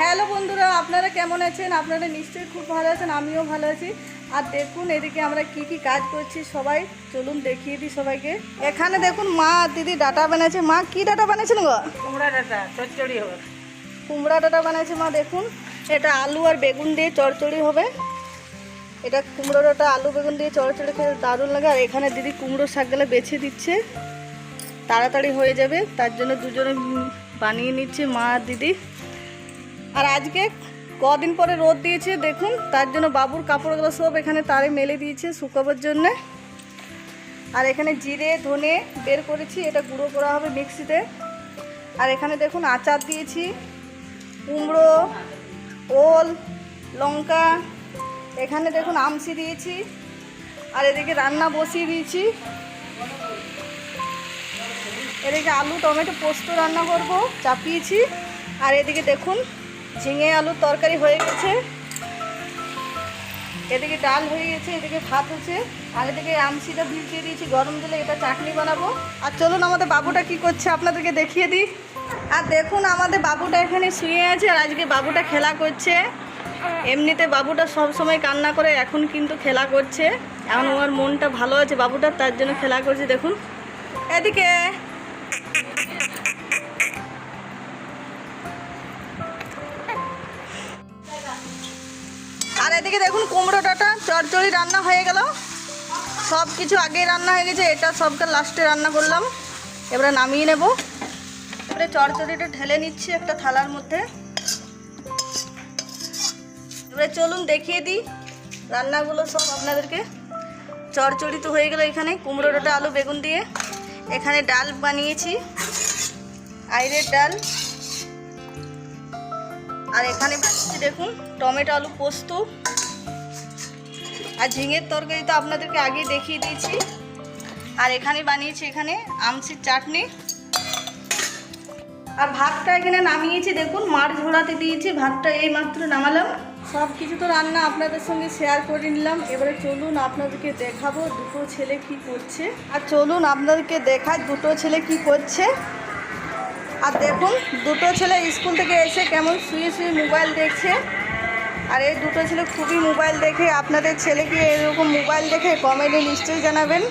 Hello বন্ধুরা, আপনারা কেমন আছেন? আপনারা নিশ্চয়ই খুব ভালো আছেন, আমিও ভালো আছি। আর দেখুন এদিকে আমরা কি কাজ করছি, সবাই চলুন দেখিয়ে দিই সবাইকে। এখানে দেখুন মা আর দিদি ডাটা বানাচ্ছে। মা কি ডাটা বানাচ্ছেন গো? কুমড়া ডাটা চচ্চড়ি হবে। কুমড়া ডাটা বানাচ্ছে মা। দেখুন এটা আলু আর বেগুন দিয়ে চচ্চড়ি হবে। এটা কুমড়ো ডাটা আলু বেগুন দিয়ে চচ্চড়ি খেতে দারুণ লাগে। আর এখানে দিদি কুমড়োর শাকগুলো বেছে দিচ্ছে, তাড়াতাড়ি হয়ে যাবে, তার জন্য দুজনে বানিয়ে নিচ্ছে মা আর দিদি। আর আজকে কদিন পরে রোদ দিয়েছে দেখুন, তার জন্য বাবুর কাপড়গুলো সব এখানে তারে মেলে দিয়েছে শুকাবার জন্যে। আর এখানে জিরে ধনে বের করেছি, এটা গুঁড়ো করা হবে মিক্সিতে। আর এখানে দেখুন আচার দিয়েছি, কুমড়ো, ওল, লঙ্কা, এখানে দেখুন আমসি দিয়েছি। আর এদিকে রান্না বসিয়ে দিয়েছি, এদিকে আলু টমেটো পোস্ত রান্না করব চাপিয়েছি। আর এদিকে দেখুন ঝিঙে আলুর তরকারি হয়ে গেছে, এদিকে ডাল হয়ে গেছে, এদিকে ভাত হচ্ছে। আর এদিকে আমসিটা ভিজিয়ে দিয়েছি গরম জলে, এটা চাটনি বানাবো। আর চলুন আমাদের বাবুটা কি করছে আপনাদেরকে দেখিয়ে দিই। আর দেখুন আমাদের বাবুটা এখানে শুয়ে আছে, আর আজকে বাবুটা খেলা করছে। এমনিতে বাবুটা সব সময় কান্না করে, এখন কিন্তু খেলা করছে। এখন ওর মনটা ভালো আছে বাবুটার, তার জন্য খেলা করছে। দেখুন এদিকে আর এদিকে দেখুন কুমড়ো ডাঁটা চচ্চড়ি রান্না হয়ে গেল। সব কিছু আগেই রান্না হয়ে গেছে, এটা সবকে লাস্টে রান্না করলাম। এবারে নামিয়ে নেব। এবারে চচ্চড়িটা ঢেলে নিচ্ছি একটা থালার মধ্যে। এবারে চলুন দেখিয়ে দিই রান্নাগুলো সব আপনাদেরকে। চচ্চড়ি তো হয়ে গেল, এখানে কুমড়ো ডাঁটা আলু বেগুন দিয়ে। এখানে ডাল বানিয়েছি, আইরের ডাল। আর এখানে বানিয়েছি দেখুন টমেটো আলু পোস্ত। আর ঝিঙের তরকারি তো আপনাদেরকে আগে দেখিয়ে দিয়েছি। আর এখানে বানিয়েছি এখানে আমসির চাটনি। আর ভাতটা এখানে নামিয়েছি দেখুন, মার ঝোড়াতে দিয়েছি, ভাতটা এই মাত্র নামালাম। সব কিছু তো রান্না আপনাদের সঙ্গে শেয়ার করে নিলাম। এবারে চলুন আপনাদেরকে দেখাবো দুটো ছেলে কি করছে। আর চলুন আপনাদেরকে দেখায় দুটো ছেলে কি করছে। আর দেখুন দুটো ছেলে স্কুল থেকে এসে কেমন শুয়ে শুয়ে মোবাইল দেখছে। আর এই দুটো ছেলে খুবই মোবাইল দেখে। আপনাদের ছেলে কি এরকম মোবাইল দেখে? কমেন্টে নিশ্চয়ই জানাবেন।